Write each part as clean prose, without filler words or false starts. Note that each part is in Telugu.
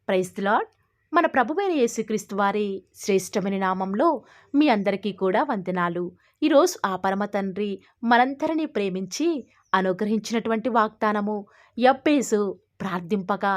Praise the lord. మన ప్రభువైన యేసుక్రీస్తు వారి శ్రేష్టమైన నామంలో మీ అందరికీ కూడా వందనాలు. ఈరోజు ఆ పరమ తండ్రి మనందరినీ ప్రేమించి అనుగ్రహించినటువంటి వాగ్దానము, యబ్బేసు ప్రార్థింపగా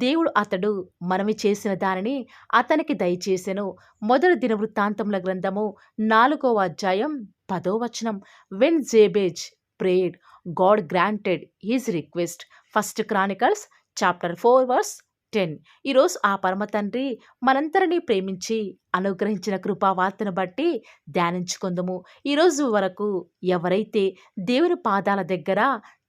దేవుడు అతడు మనవి చేసిన దానిని అతనికి దయచేసెను. మొదటి దినవృత్తాంతముల గ్రంథము 4వ అధ్యాయం 10వ వచనం. When Jabez prayed, God granted his request. First Chronicles chapter 4 verse 10. ఈరోజు ఆ పరమ తండ్రి మనందరినీ ప్రేమించి అనుగ్రహించిన కృపావార్తను బట్టి ధ్యానించుకుందాము. ఈరోజు వరకు ఎవరైతే దేవుని పాదాల దగ్గర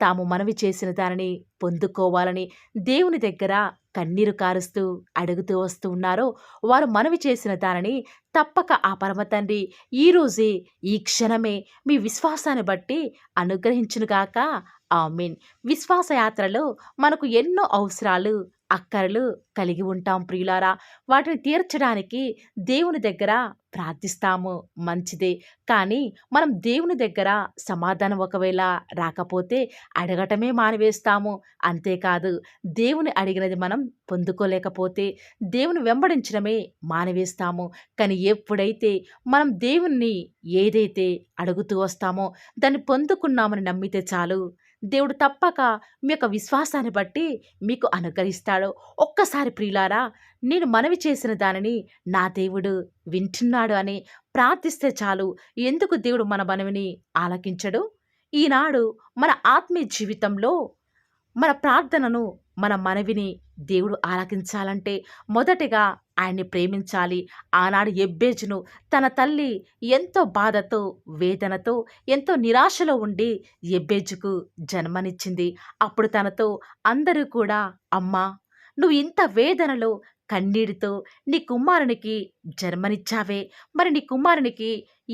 తాము మనవి చేసిన దానిని పొందుకోవాలని దేవుని దగ్గర కన్నీరు కారుస్తూ అడుగుతూ వస్తూ ఉన్నారో వారు మనవి చేసిన దానిని తప్పక ఆ పరమ తండ్రి ఈరోజే ఈ క్షణమే మీ విశ్వాసాన్ని బట్టి అనుగ్రహించునుగాక. ఆమేన్. విశ్వాస యాత్రలో మనకు ఎన్నో అవసరాలు, అక్కరలు కలిగి ఉంటాం ప్రియులారా. వాటిని తీర్చడానికి దేవుని దగ్గర ప్రార్థిస్తాము, మంచిదే. కానీ మనం దేవుని దగ్గర సమాధానం ఒకవేళ రాకపోతే అడగటమే మానివేస్తాము. అంతేకాదు, దేవుని అడిగినది మనం పొందుకోలేకపోతే దేవుని వెంబడించడమే మానివేస్తాము. కానీ ఎప్పుడైతే మనం దేవుణ్ణి ఏదైతే అడుగుతూ వస్తామో దాన్ని పొందుకున్నామని నమ్మితే చాలు, దేవుడు తప్పక మీ యొక్క విశ్వాసాన్ని బట్టి మీకు అనుగ్రహిస్తాడు. ఒక్కసారి ప్రియులారా, నేను మనవి చేసిన దానిని నా దేవుడు వింటున్నాడు అని ప్రార్థిస్తే చాలు. ఎందుకు దేవుడు మన మనవిని ఆలకించడు? ఈనాడు మన ఆత్మీయ జీవితంలో మన ప్రార్థనను, మన మనవిని దేవుడు ఆలకించాలంటే మొదటిగా ఆయన్ని ప్రేమించాలి. ఆనాడు యెబ్బేజును తన తల్లి ఎంతో బాధతో, వేదనతో, ఎంతో నిరాశలో ఉండి యెబ్బేజుకు జన్మనిచ్చింది. అప్పుడు తనతో అందరూ కూడా, అమ్మా, నువ్వు ఇంత వేదనలో కన్నీటితో నీ కుమారునికి జన్మనిచ్చావే, మరి నీ కుమారునికి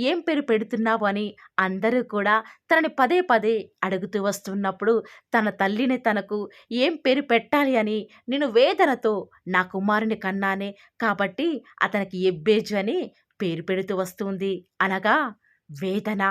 ఏం పేరు పెడుతున్నావు అని అందరూ కూడా తనని పదే పదే అడుగుతూ వస్తున్నప్పుడు తన తల్లిని తనకు ఏం పేరు పెట్టాలి అని, నేను వేదనతో నా కుమారుని కన్నానే కాబట్టి అతనికి యెబ్బేజు అని పేరు పెడుతూ వస్తుంది. అనగా వేదన,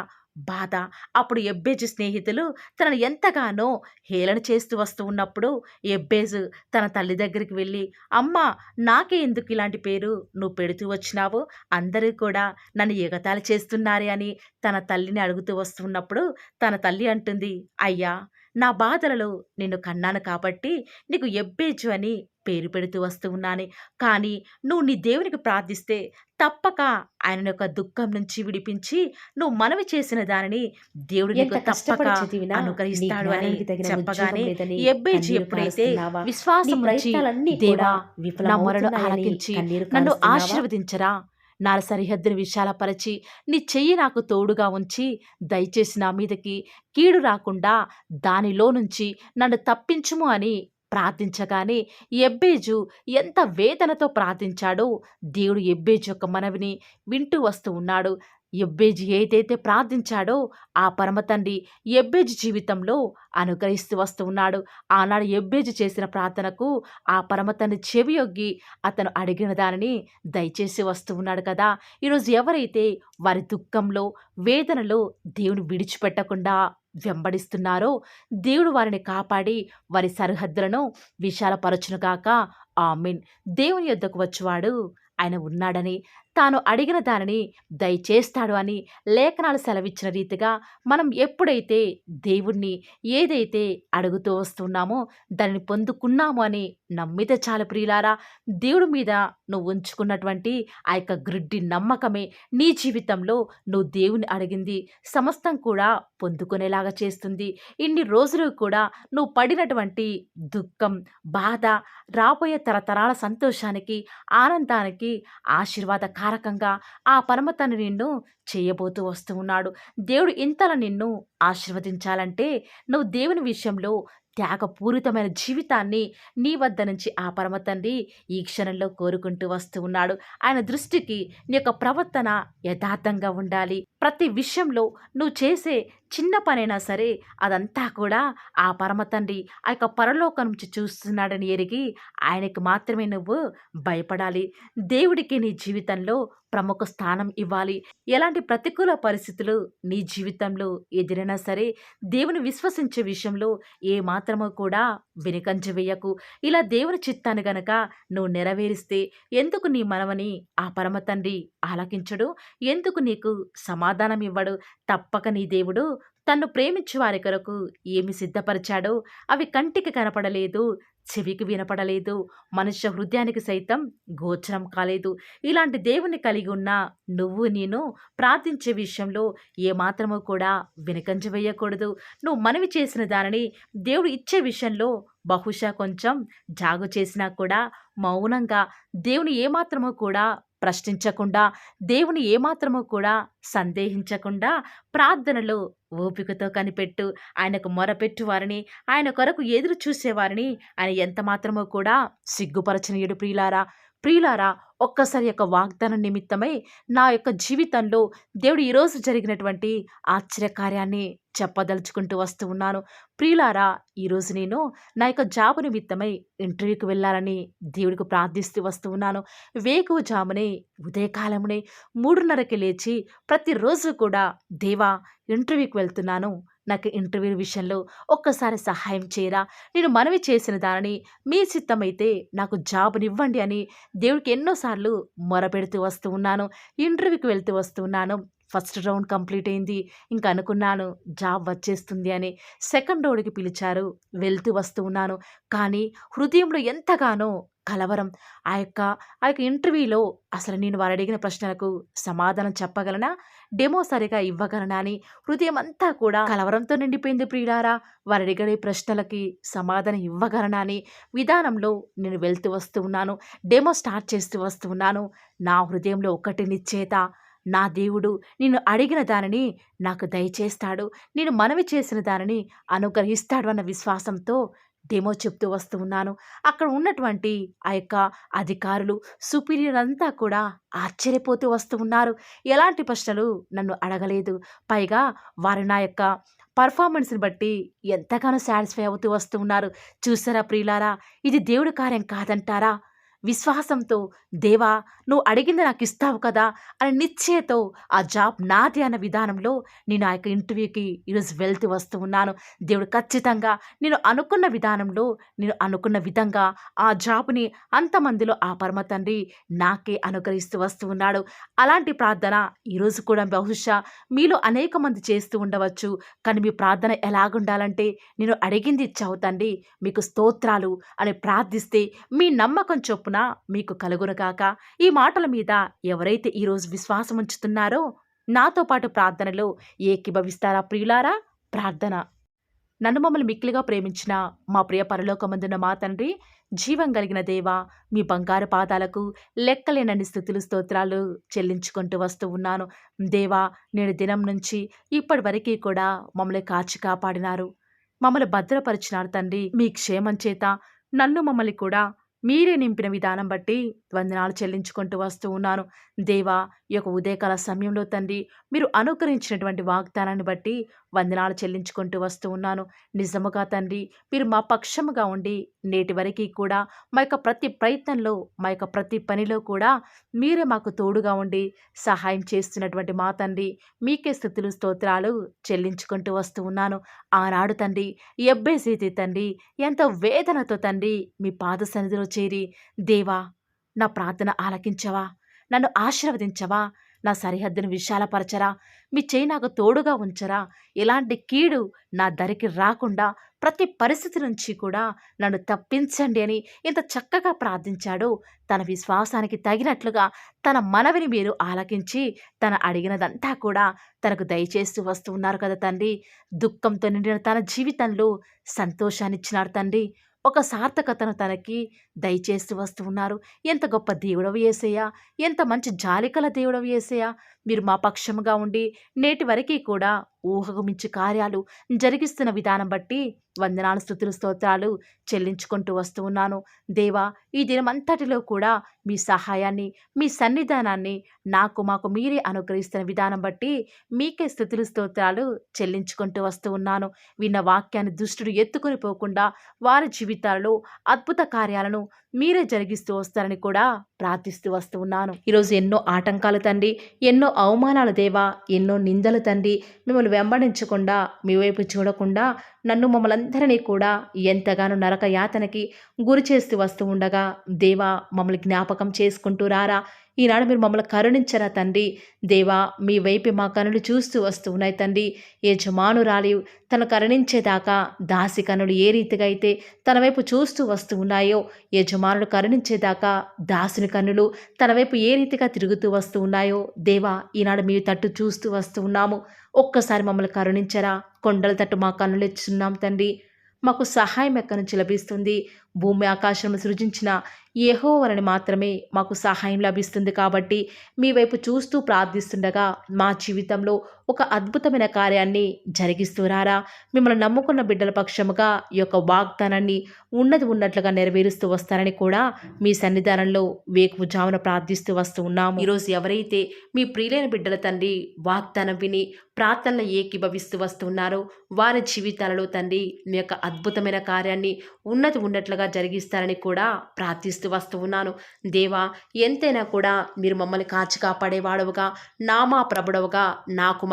బాధ. అప్పుడు యెబ్బేజు స్నేహితులు తనను ఎంతగానో హేళన చేస్తూ వస్తూ ఉన్నప్పుడు యెబ్బేజు తన తల్లి దగ్గరికి వెళ్ళి, అమ్మా, నాకే ఎందుకు ఇలాంటి పేరు నువ్వు పెడుతూ వచ్చినావు? అందరూ కూడా నన్ను ఎగతాళి చేస్తున్నారే అని తన తల్లిని అడుగుతూ వస్తున్నప్పుడు తన తల్లి అంటుంది, అయ్యా, నా బాధలలో నిన్ను కన్నాను కాబట్టి నీకు యెబ్బేజు అని పేరు పెడుతూ వస్తూ ఉన్నాను. కానీ నువ్వు నీ దేవునికి ప్రార్థిస్తే తప్పక ఆయన యొక్క దుఃఖం నుంచి విడిపించి నువ్వు మనవి చేసిన దానిని దేవుడు నీకు తప్పక అనుగ్రహిస్తాడు అని చెప్పగానే యెబ్బేజు ఎప్పుడైతే విశ్వాసం నుంచి, దేవా, నా మొరను ఆలకించి నన్ను ఆశీర్వదించరా, నా సరిహద్దును విశాలపరచి నీ చెయ్యి నాకు తోడుగా ఉంచి దయచేసి నా మీదకి కీడు రాకుండా దానిలో నుంచి నన్ను తప్పించుము అని ప్రార్థించగానే యెబ్బేజు ఎంత వేదనతో ప్రార్థించాడో దేవుడు యెబ్బేజు యొక్క మనవిని వింటూ వస్తూ ఉన్నాడు. యెబ్బేజు ఏదైతే ప్రార్థించాడో ఆ పరమ తండ్రి యెబ్బేజు జీవితంలో అనుగ్రహిస్తూ వస్తూ ఉన్నాడు. ఆనాడు యెబ్బేజు చేసిన ప్రార్థనకు ఆ పరమ తండ్రి చెవియొగ్గి అతను అడిగిన దానిని దయచేసి వస్తూ ఉన్నాడు కదా. ఈరోజు ఎవరైతే వారి దుఃఖంలో, వేదనలో దేవుని విడిచిపెట్టకుండా వెంబడిస్తున్నారో దేవుడు వారిని కాపాడి వారి సరిహద్దులను విశాలపరచునుగాక. ఆమేన్. దేవుని యొద్దకు వచ్చువాడు ఆయన ఉన్నాడని, తాను అడిగిన దానిని దయచేస్తాడు అని లేఖనాలు సెలవిచ్చిన రీతిగా మనం ఎప్పుడైతే దేవుణ్ణి ఏదైతే అడుగుతూ వస్తున్నామో దానిని పొందుకున్నాము అని నమ్మితే చాలు ప్రియులారా. దేవుడి మీద నువ్వు ఉంచుకున్నటువంటి ఆ యొక్క గ్రుడ్డి నమ్మకమే నీ జీవితంలో నువ్వు దేవుని అడిగింది సమస్తం కూడా పొందుకునేలాగా చేస్తుంది. ఇన్ని రోజులు కూడా నువ్వు పడినటువంటి దుఃఖం, బాధ రాబోయే తరతరాల సంతోషానికి, ఆనందానికి ఆశీర్వాదకారకంగా ఆ పరమ తండ్రి నిన్ను చేయబోతూ వస్తూ ఉన్నాడు. దేవుడు ఇంతలా నిన్ను ఆశీర్వదించాలంటే నువ్వు దేవుని విషయంలో త్యాగపూరితమైన జీవితాన్ని నీ వద్ద నుంచి ఆ పరమ తండ్రి ఈ క్షణంలో కోరుకుంటూ వస్తూ ఉన్నాడు. ఆయన దృష్టికి నీ యొక్క ప్రవర్తన యథార్థంగా ఉండాలి. ప్రతి విషయంలో నువ్వు చేసే చిన్న పనైనా సరే అదంతా కూడా ఆ పరమ తండ్రి ఆ యొక్క పరలోకం నుంచి చూస్తున్నాడని ఎరిగి ఆయనకి మాత్రమే నువ్వు భయపడాలి. దేవుడికి నీ జీవితంలో ప్రముఖ స్థానం ఇవ్వాలి. ఎలాంటి ప్రతికూల పరిస్థితులు నీ జీవితంలో ఎదురైనా సరే దేవుని విశ్వసించే విషయంలో ఏ మాత్రము కూడా వెనుకంజ వేయకు. ఇలా దేవుని చిత్తాన్ని గనక నువ్వు నెరవేరిస్తే ఎందుకు నీ మనవని ఆ పరమ తండ్రి ఆలకించడు? ఎందుకు నీకు సమాధానం ఇవ్వడు? తప్పక నీ దేవుడు తన్ను ప్రేమించు వారి కొరకు ఏమి సిద్ధపరిచాడో అవి కంటికి కనపడలేదు, చెవికి వినపడలేదు, మనుష్య హృదయానికి సైతం గోచరం కాలేదు. ఇలాంటి దేవుణ్ణి కలిగి ఉన్న నువ్వు నేను ప్రార్థించే విషయంలో ఏమాత్రము కూడా వెనుకంజ వేయకూడదు. నువ్వు మనవి చేసిన దానిని దేవుడు ఇచ్చే విషయంలో బహుశా కొంచెం జాగు చేసినా కూడా మౌనంగా దేవుని ఏమాత్రము కూడా ప్రశ్నించకుండా, దేవుని ఏమాత్రము కూడా సందేహించకుండా ప్రార్థనలో ఓపికతో కనిపెట్టు. ఆయనకు మొరపెట్టు వారిని, ఆయన కొరకు ఎదురు చూసేవారిని ఆయన ఎంత మాత్రమో కూడా సిగ్గుపరచనీయుడు. ప్రియులారా, ప్రియులారా, ఒక్కసారి యొక్క వాగ్దానం నిమిత్తమై నా యొక్క జీవితంలో దేవుడు ఈరోజు జరిగినటువంటి ఆశ్చర్యకార్యాన్ని చెప్పదలుచుకుంటూ వస్తూ ఉన్నాను. ప్రియులారా, ఈరోజు నేను నా యొక్క జాబు నిమిత్తమై ఇంటర్వ్యూకి వెళ్ళాలని దేవుడికి ప్రార్థిస్తూ వస్తూ ఉన్నాను. వేకువజామునే ఉదయకాలమునే 3:30కి లేచి ప్రతిరోజు కూడా దేవా ఇంటర్వ్యూకి వెళ్తున్నాను, నాకు ఇంటర్వ్యూ విషయంలో ఒక్కసారి సహాయం చేయరా, నేను మనవి చేసిన దానిని మీ చిత్తమైతే నాకు జాబునివ్వండి అని దేవుడికి ఎన్నోసార్లు మొరపెడుతూ వస్తూ ఉన్నాను. ఇంటర్వ్యూకి వెళ్తూ వస్తూ ఉన్నాను. ఫస్ట్ రౌండ్ కంప్లీట్ అయింది. ఇంక అనుకున్నాను జాబ్ వచ్చేస్తుంది అని. సెకండ్ రౌండ్‌కి పిలిచారు. వెళ్తూ వస్తూ ఉన్నాను. కానీ హృదయంలో ఎంతగానో కలవరం. ఆ యొక్క ఆ యొక్క ఇంటర్వ్యూలో అసలు నేను వారడిగిన ప్రశ్నలకు సమాధానం చెప్పగలనా? డెమో సరిగా ఇవ్వగలనా అని హృదయం అంతా కూడా కలవరంతో నిండిపోయింది ప్రియులారా. వారడిగే ప్రశ్నలకి సమాధానం ఇవ్వగలనా అని విధానంలో నేను వెళ్తూ వస్తూ ఉన్నాను. డెమో స్టార్ట్ చేస్తూ వస్తూ ఉన్నాను. నా హృదయంలో ఒకటి నిశ్చయిత, నా దేవుడు నేను అడిగిన దానిని నాకు దయచేస్తాడు, నేను మనవి చేసిన దానిని అనుగ్రహిస్తాడు అన్న విశ్వాసంతో డెమో చెప్తూ వస్తూ ఉన్నాను. అక్కడ ఉన్నటువంటి ఆ యొక్క అధికారులు, సుపీరియర్ అంతా కూడా ఆశ్చర్యపోతూ వస్తూ ఉన్నారు. ఎలాంటి ప్రశ్నలు నన్ను అడగలేదు. పైగా వారు నా యొక్క పర్ఫార్మెన్స్‌ని బట్టి ఎంతగానో సాటిస్ఫై అవుతూ వస్తూ ఉన్నారు. చూసారా ప్రియులారా, ఇది దేవుడి కార్యం కాదంటారా? విశ్వాసంతో దేవా నువ్వు అడిగింది నాకు ఇస్తావు కదా అని నిశ్చయతో ఆ జాబ్ నాది అన్న విధానంలో నేను ఆ యొక్క ఇంటర్వ్యూకి ఈరోజు వెళ్తూ వస్తూ ఉన్నాను. దేవుడు ఖచ్చితంగా నేను అనుకున్న విధానంలో, నేను అనుకున్న విధంగా ఆ జాబ్‌ని అంతమందిలో ఆ పరమ తండ్రి నాకే అనుగ్రహిస్తూ వస్తూ ఉన్నాడు. అలాంటి ప్రార్థన ఈరోజు కూడా బహుశా మీలో అనేక మంది చేస్తూ ఉండవచ్చు. కానీ మీ ప్రార్థన ఎలాగుండాలంటే, నేను అడిగింది ఇచ్చావు తండ్రి, మీకు స్తోత్రాలు అని ప్రార్థిస్తే మీ నమ్మకం చొప్పున మీకు కలుగునుగాక. ఈ మాటల మీద ఎవరైతే ఈరోజు విశ్వాసం ఉంచుతున్నారో నాతో పాటు ప్రార్థనలో ఏకీభవిస్తారా ప్రియులారా? ప్రార్థన. నన్ను మమ్మల్ని మిక్కిలిగా ప్రేమించిన మా ప్రియ పరలోకమందున్న మా తండ్రి, జీవం కలిగిన దేవా, మీ బంగారు పాదాలకు లెక్కలేనన్ని స్తుతులు స్తోత్రాలు చెల్లించుకుంటూ వస్తూ ఉన్నాను. దేవా, నేడు దినం నుంచి ఇప్పటి వరకు కూడా మమ్మల్ని కాచి కాపాడినారు, మమ్మల్ని భద్రపరిచినారు తండ్రి. మీ క్షేమం చేత నన్ను మమ్మల్ని కూడా మీరే నింపిన విధానం బట్టి వందనాలు చెల్లించుకుంటూ వస్తూ ఉన్నాను. దేవా, ఈ యొక్క ఉదయకాల సమయంలో తండ్రి మీరు అనుగ్రహించినటువంటి వాగ్దానాన్ని బట్టి వందనాలు చెల్లించుకుంటూ వస్తూ ఉన్నాను. నిజముగా తండ్రి మీరు మా పక్షముగా ఉండి నేటి వరకు కూడా మా యొక్క ప్రతి ప్రయత్నంలో, మా యొక్క ప్రతి పనిలో కూడా మీరే మాకు తోడుగా ఉండి సహాయం చేస్తున్నటువంటి మా తండ్రి మీకే స్తుతులు స్తోత్రాలు చెల్లించుకుంటూ వస్తూ ఉన్నాను. ఆనాడు తండ్రి ఎబ్బేసైతే తండ్రి ఎంతో వేదనతో తండ్రి మీ పాద సన్నిధిలో చేరి దేవా నా ప్రార్థన ఆలకించవా, నన్ను ఆశీర్వదించవా, నా సరిహద్దును విశాలపరచరా, మీ చేయి నాకు తోడుగా ఉంచరా, ఎలాంటి కీడు నా దరికి రాకుండా ప్రతి పరిస్థితి నుంచి కూడా నన్ను తప్పించండి అని ఎంత చక్కగా ప్రార్థించాడో, తన విశ్వాసానికి తగినట్లుగా తన మనవిని మీరు ఆలకించి తన అడిగినదంతా కూడా తనకు దయచేస్తూ వస్తూ ఉన్నారు కదా తండ్రి. దుఃఖంతో నిండిన తన జీవితంలో సంతోషాన్ని ఇచ్చినారు తండ్రి. ఒక సార్థకతను తనకి దయచేస్తూ వస్తూ ఉన్నారు. ఎంత గొప్ప దేవుడవు యేసయ్యా, ఎంత మంచి జాలికల దేవుడవు యేసయ్యా. మీరు మా పక్షముగా ఉండి నేటి వరకు కూడా ఊహకు మించి కార్యాలు జరిగిస్తున్న విధానం బట్టి వందనాలు, స్తుతులు, స్తోత్రాలు చెల్లించుకుంటూ వస్తూ ఉన్నాను. దేవా, ఈ దినమంతటిలో కూడా మీ సహాయాన్ని, మీ సన్నిధానాన్ని మాకు మీరే అనుగ్రహిస్తున్న విధానం బట్టి మీకే స్తుతులు, స్తోత్రాలు చెల్లించుకుంటూ వస్తూ ఉన్నాను. విన్న వాక్యాన్ని దుష్టుడు ఎత్తుకొని పోకుండా వారి జీవితాలలో అద్భుత కార్యాలను మీరే జరిగిస్తూ వస్తారని కూడా ప్రార్థిస్తూ వస్తూ ఉన్నాను. ఈరోజు ఎన్నో ఆటంకాలు తండ్రి, ఎన్నో అవమానాలు దేవా, ఎన్నో నిందలు తండ్రి, మిమ్మల్ని వెంబడించకుండా మీ వైపు చూడకుండా నన్ను మమ్మల్ందరినీ కూడా ఎంతగానో నరక యాతనకి గురి చేస్తూ వస్తూ ఉండగా దేవా, మమ్మల్ని జ్ఞాపకం చేసుకుంటూ రారా. ఈనాడు మీరు మమ్మల్ని కరుణించరా తండ్రి. దేవా, మీ వైపు మా కనులు చూస్తూ వస్తూ ఉన్నాయి తండ్రి. యజమానురాలి తను కరుణించేదాకా దాసి కనులు ఏ రీతిగా అయితే తన వైపు చూస్తూ వస్తూ ఉన్నాయో, యజమానుడు కరుణించేదాకా దాసుని కన్నులు తన వైపు ఏ రీతిగా తిరుగుతూ వస్తూ ఉన్నాయో దేవా, ఈనాడు మీ తట్టు చూస్తూ వస్తూ ఉన్నాము. ఒక్కసారి మమ్మల్ని కరుణించరా. కొండల తట్టు మా కన్నులు ఎచ్చున్నాం తండ్రి. మాకు సహాయం ఎక్కడి నుంచి లభిస్తుంది? భూమి ఆకాశం సృజించిన యెహోవాని మాత్రమే మాకు సహాయం లభిస్తుంది. కాబట్టి మీ వైపు చూస్తూ ప్రార్థిస్తుండగా మా జీవితంలో ఒక అద్భుతమైన కార్యాన్ని జరిగిస్తూ రారా. మిమ్మల్ని నమ్ముకున్న బిడ్డల పక్షముగా ఈ యొక్క వాగ్దానాన్ని ఉన్నట్లుగా నెరవేరుస్తూ వస్తారని కూడా మీ సన్నిధానంలో వేకువజామున ప్రార్థిస్తూ వస్తూ ఉన్నాము. ఈరోజు ఎవరైతే మీ ప్రియులైన బిడ్డల తండ్రి వాగ్దానం విని ప్రార్థనలు ఏకీభవిస్తూ వస్తున్నారో వారి జీవితాలలో తండ్రి మీ యొక్క అద్భుతమైన కార్యాన్ని ఉన్నట్లుగా జరిగిస్తారని కూడా ప్రార్థిస్తూ వస్తూ ఉన్నాను. దేవా, ఎంతైనా కూడా మీరు మమ్మల్ని కాచి కాపాడేవాడవుగా, మా ప్రభుడవుగా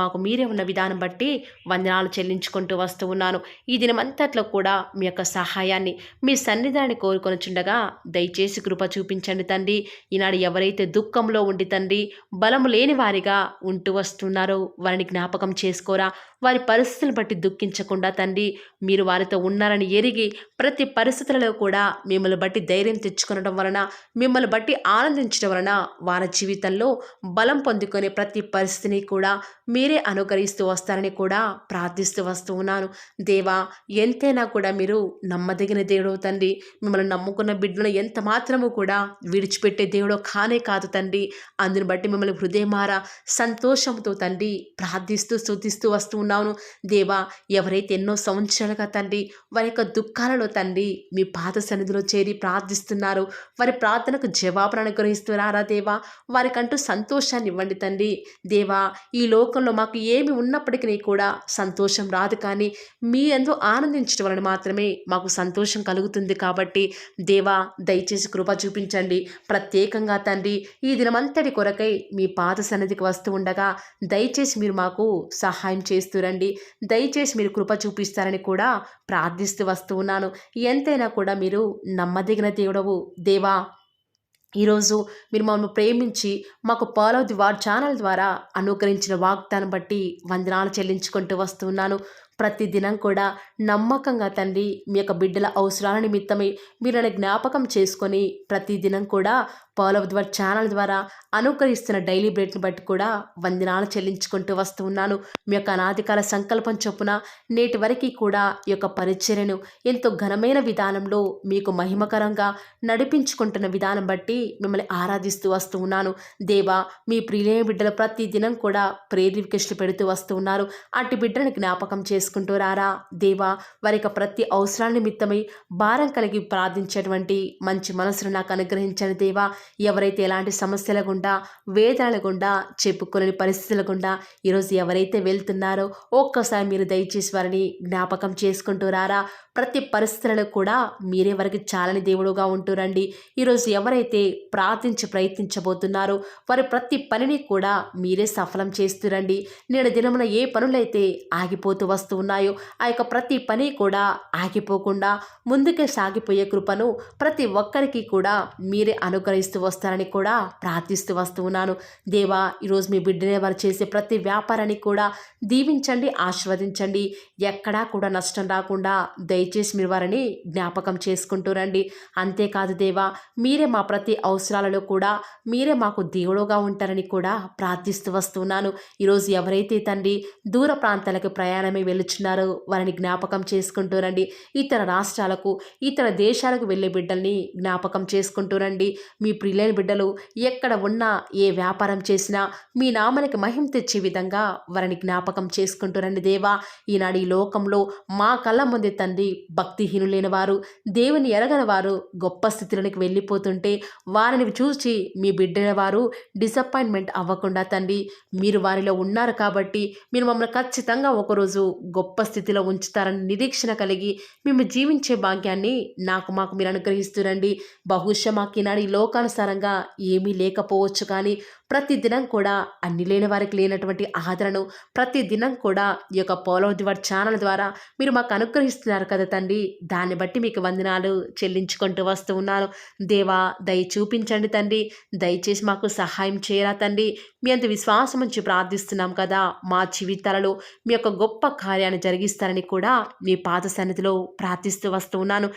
మాకు మీరే ఉన్న విధానం బట్టి వందనాలు చెల్లించుకుంటూ వస్తూ ఉన్నాను. ఈ దినమంతట్లో కూడా మీ యొక్క సహాయాన్ని, మీ సన్నిధానాన్ని కోరుకొనిచుండగా దయచేసి కృప చూపించండి తండ్రి. ఈనాడు ఎవరైతే దుఃఖంలో ఉండి తండ్రి బలము లేని వారిగా ఉంటూ వస్తున్నారో వారిని జ్ఞాపకం చేసుకోరా. వారి పరిస్థితులను బట్టి దుఃఖించకుండా తండ్రి మీరు వారితో ఉన్నారని ఎరిగి ప్రతి పరిస్థితులలో కూడా మిమ్మల్ని బట్టి ధైర్యం తెచ్చుకొనడం వలన, మిమ్మల్ని బట్టి ఆనందించడం వలన వారి జీవితంలో బలం పొందుకునే ప్రతి పరిస్థితిని కూడా మీరే అనుకరిస్తూ వస్తారని కూడా ప్రార్థిస్తూ వస్తూ ఉన్నాను. దేవా, ఎంతైనా కూడా మీరు నమ్మదగిన దేవుడు తండ్రి. మిమ్మల్ని నమ్ముకున్న బిడ్డలను ఎంత మాత్రము కూడా విడిచిపెట్టే దేవుడు కానే కాదు తండ్రి. అందుని బట్టి మిమ్మల్ని హృదయమారా సంతోషంతో తండ్రి ప్రార్థిస్తూ స్తుతిస్తూ వస్తూ ఉన్నాను. దేవా, ఎవరైతే ఎన్నో సంవత్సరాలుగా తండ్రి వారి యొక్క దుఃఖాలలో తండ్రి మీ పాద సన్నిధిలో చేరి ప్రార్థిస్తున్నారు, వారి ప్రార్థనకు జవాబును అనుగ్రహిస్తున్నారా దేవా. వారికంటూ సంతోషాన్ని ఇవ్వండి తండ్రి. దేవా, ఈ లోకంలో మాకు ఏమి ఉన్నప్పటికీ కూడా సంతోషం రాదు, కానీ మీ యందు ఆనందించడం వలన మాత్రమే మాకు సంతోషం కలుగుతుంది. కాబట్టి దేవా, దయచేసి కృప చూపించండి. ప్రత్యేకంగా తండ్రి ఈ దినమంతటి కొరకై మీ పాద సన్నిధికి వస్తూ ఉండగా దయచేసి మీరు మాకు సహాయం చేస్తురండి. దయచేసి మీరు కృప చూపిస్తారని కూడా ప్రార్థిస్తూ వస్తూ ఉన్నాను. ఎంతైనా కూడా మీరు నమ్మదగిన దేవుడవు దేవా. ఈరోజు మీరు మమ్మల్ని ప్రేమించి మాకు పాలవ్ ది వార్ ఛానల్ ద్వారా అనుగ్రహించిన వాగ్దానం బట్టి వందనాలు చెల్లించుకుంటూ వస్తున్నాను. ప్రతి దినం కూడా నమ్మకంగా తండ్రి మీ యొక్క బిడ్డల అవసరాల నిమిత్తమై మీరు నన్ను జ్ఞాపకం చేసుకొని ప్రతి దినం కూడా పాలవ్ ది వార్ ఛానల్ ద్వారా అనుగ్రహిస్తున్న డైలీ బ్రెడ్ని బట్టి కూడా వందనాలు చెల్లించుకుంటూ వస్తూ ఉన్నాను. మీ యొక్క అనాదికాల సంకల్పం చొప్పున నేటి వరకు కూడా ఈ యొక్క పరిచర్యను ఎంతో ఘనమైన విధానంలో మీకు మహిమకరంగా నడిపించుకుంటున్న విధానం బట్టి మిమ్మల్ని ఆరాధిస్తూ వస్తూ ఉన్నాను. దేవా, మీ ప్రియులైన బిడ్డలు ప్రతి దినం కూడా ప్రేయర్ రిక్వెస్ట్లు పెడుతూ వస్తూ ఉన్నారు. అటు బిడ్డను జ్ఞాపకం చేసుకుంటూ రారా దేవా. వారి యొక్క ప్రతి అవసరాల నిమిత్తమై భారం కలిగి ప్రార్థించేటువంటి మంచి మనసును నాకు అనుగ్రహించండి దేవా. ఎవరైతే ఎలాంటి సమస్యల గుండా, వేదనల గుండా, చెప్పుకోలేని పరిస్థితుల గుండా ఈరోజు ఎవరైతే వెళ్తున్నారో ఒక్కసారి మీరు దయచేసి వారిని జ్ఞాపకం చేసుకుంటూ రారా. ప్రతి పరిస్థితులలో కూడా మీరే వారికి చాలని దేవుడుగా ఉంటూరండి. ఈరోజు ఎవరైతే ప్రయత్నించబోతున్నారో వారి ప్రతి పనిని కూడా మీరే సఫలం చేస్తురండి. నేడు దినమున ఏ పనులైతే ఆగిపోతూ వస్తూ ఉన్నాయో ఆ యొక్క ప్రతి పని కూడా ఆగిపోకుండా ముందుకే సాగిపోయే కృపను ప్రతి ఒక్కరికి కూడా మీరే అనుగ్రహిస్తూ వస్తారని కూడా ప్రార్థిస్తూ వస్తూ ఉన్నాను. దేవా, ఈరోజు మీ బిడ్డనే వారు చేసే ప్రతి వ్యాపారాన్ని కూడా దీవించండి, ఆశీర్వదించండి. ఎక్కడా కూడా నష్టం రాకుండా దయచేసి మీరు వారిని జ్ఞాపకం చేసుకుంటూ రండి. అంతేకాదు దేవా, మీరే మా ప్రతి అవసరాలలో కూడా మీరే మాకు దేవుడుగా ఉంటారని కూడా ప్రార్థిస్తూ వస్తున్నాను. ఈరోజు ఎవరైతే తండ్రి దూర ప్రాంతాలకు ప్రయాణమై వెళుచున్నారో వారిని జ్ఞాపకం చేసుకుంటూ రండి. ఇతర రాష్ట్రాలకు, ఇతర దేశాలకు వెళ్ళే బిడ్డల్ని జ్ఞాపకం చేసుకుంటూ రండి. మీ ప్రియులైన బిడ్డలు ఎక్కడ ఉన్నా ఏ వ్యాపారం చేసినా మీ నామానికి మహిమ తెచ్చే విధంగా వారిని జ్ఞాపకం చేసుకుంటురండి దేవా. ఈనాడు ఈ లోకంలో మా కళ్ళ ముందే తండ్రి భక్తిహీనులైన వారు, దేవుని ఎరగని వారు గొప్ప స్థితిలోనికి వెళ్ళిపోతుంటే వారిని చూసి మీ బిడ్డల వారు డిసప్పాయింట్మెంట్ అవ్వకుండా తండ్రి మీరు వారిలో ఉన్నారు కాబట్టి మీరు మమ్మల్ని ఖచ్చితంగా ఒకరోజు గొప్ప స్థితిలో ఉంచుతారని నిరీక్షణ కలిగి మేము జీవించే భాగ్యాన్ని మాకు మీరు అనుగ్రహిస్తురండి. బహుశా మాకు ఈనాడు ఈ లోకానుసారంగా ఏమీ లేకపోవచ్చు, కానీ ప్రతిదినం కూడా అన్ని లేని వారికి లేనటువంటి ఆదరణను ప్రతిదినం కూడా ఈ యొక్క పోలో దివార్ ఛానల్ ద్వారా మీరు మాకు అనుగ్రహిస్తున్నారు కదా తండ్రి. దాన్ని బట్టి మీకు వందనాలు చెల్లించుకుంటూ వస్తూ ఉన్నాను. దేవా, దయ చూపించండి తండ్రి. దయచేసి మాకు సహాయం చేయరా తండ్రి. మీ అంత విశ్వాసం నుంచి ప్రార్థిస్తున్నాం కదా. మా జీవితాలలో మీ యొక్క గొప్ప కార్యాన్ని జరిగిస్తారని కూడా మీ పాద సన్నిధిలో ప్రార్థిస్తూ వస్తూ ఉన్నాను.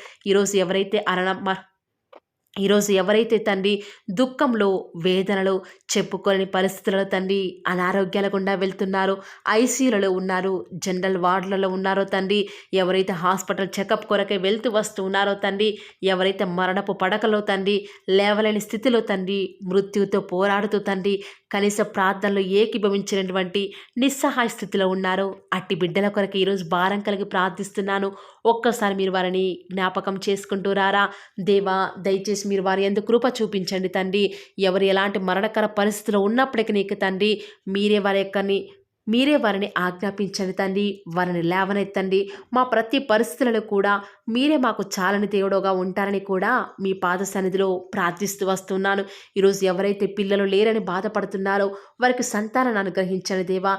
ఈరోజు ఎవరైతే తండ్రి దుఃఖంలో, వేదనలో, చెప్పుకోలేని పరిస్థితులలో తండ్రి అనారోగ్యాల గుండా వెళ్తున్నారో, ఐసీయూలలో ఉన్నారు, జనరల్ వార్డులలో ఉన్నారో తండ్రి, ఎవరైతే హాస్పిటల్ చెకప్ కొరకే వెళ్తూ వస్తూ ఉన్నారో తండ్రి, ఎవరైతే మరణపు పడకలో తండ్రి లేవలేని స్థితిలో తండ్రి మృత్యుతో పోరాడుతూ తండ్రి కనీస ప్రార్థనలో ఏకీభవించినటువంటి నిస్సహాయ స్థితిలో ఉన్నారో అట్టి బిడ్డల కొరకు ఈరోజు భారం కలిగి ప్రార్థిస్తున్నాను. ఒక్కసారి మీరు వారిని జ్ఞాపకం చేసుకుంటూ రారా దేవా. దయచేసి మీరు వారి యందు కృప చూపించండి తండ్రి. ఎవరు ఎలాంటి మరణకర పరిస్థితిలో ఉన్నప్పటికీ నీకు తండ్రి మీరే వారిని ఆజ్ఞాపించండి తండ్రి. వారిని లేవనెత్తండి. మా ప్రతి పరిస్థితులలో కూడా మీరే మాకు చాలని దేవుడుగా ఉంటారని కూడా మీ పాద సన్నిధిలో ప్రార్థిస్తూ వస్తున్నాను. ఈరోజు ఎవరైతే పిల్లలు లేరని బాధపడుతున్నారో వారికి సంతానాన్ని అనుగ్రహించండి దేవా.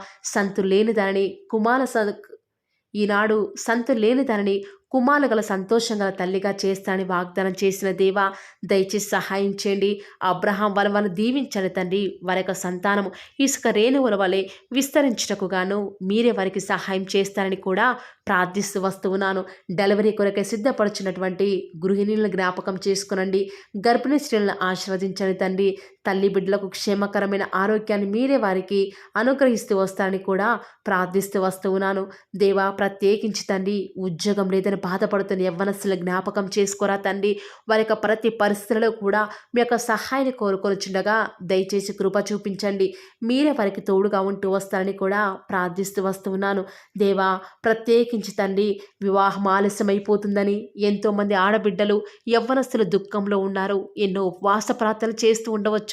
ఈనాడు సంతు లేని దానిని కుమారులు గల సంతోషం గల తల్లిగా చేస్తానని వాగ్దానం చేసిన దేవా, దయచేసి సహాయం చేయండి. అబ్రహాం వారిని దీవించండి తండ్రి. వారి యొక్క సంతానము ఇసుక రేణువుల వలె విస్తరించుటకు గాను మీరే వారికి సహాయం చేస్తారని కూడా ప్రార్థిస్తూ వస్తూ ఉన్నాను. డెలివరీ కొరకే సిద్ధపడుచున్నటువంటి గృహిణులను జ్ఞాపకం చేసుకునండి. గర్భిణీ స్త్రీలను ఆశీర్వదించండి తండ్రి. తల్లి బిడ్డలకు క్షేమకరమైన ఆరోగ్యాన్ని మీరే వారికి అనుగ్రహిస్తూ వస్తారని కూడా ప్రార్థిస్తూ వస్తూ ఉన్నాను. దేవా, ప్రత్యేకించి తండ్రి ఉద్యోగం లేదని బాధపడుతున్న యవ్వనస్తుల జ్ఞాపకం చేసుకోరా తండ్రి. వారి యొక్క ప్రతి పరిస్థితులలో కూడా మీ యొక్క సహాయాన్ని కోరుకొనిచుండగా దయచేసి కృప చూపించండి. మీరే వారికి తోడుగా ఉంటూ వస్తారని కూడా ప్రార్థిస్తూ వస్తూ ఉన్నాను. దేవా, ప్రత్యేకించి తండ్రి వివాహం ఆలస్యమైపోతుందని ఎంతోమంది ఆడబిడ్డలు యవ్వనస్తులు దుఃఖంలో ఉన్నారు. ఎన్నో ఉపవాస ప్రార్థనలు చేస్తూ ఉండవచ్చు.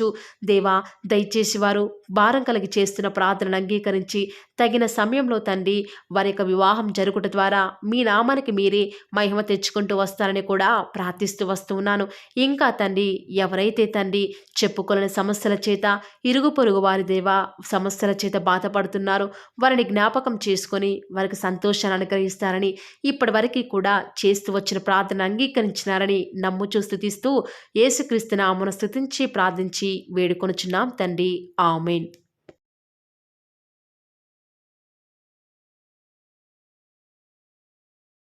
దేవా, దయచేసి వారు భారం కలిగి చేస్తున్న ప్రార్థనను అంగీకరించి తగిన సమయంలో తండ్రి వారి యొక్క వివాహం జరుగుట ద్వారా మీ నామానికి మీరే మహిమ తెచ్చుకుంటూ వస్తారని కూడా ప్రార్థిస్తూ వస్తూ ఉన్నాను. ఇంకా తండ్రి ఎవరైతే తండ్రి చెప్పుకోలేని సమస్యల చేత, ఇరుగు పొరుగు వారి దేవా సమస్యల చేత బాధపడుతున్నారో వారిని జ్ఞాపకం చేసుకొని వారికి సంతోషాన్ని అనుగ్రహిస్తారని ఇప్పటి వరకు కూడా చేస్తూ వచ్చిన ప్రార్థన అంగీకరించినారని నమ్ముచూ స్తుతిస్తూ యేసుక్రీస్తు నామమున స్తుతించి ప్రార్థించి వేడుకొనుచున్నాం తండ్రి. ఆమేన్.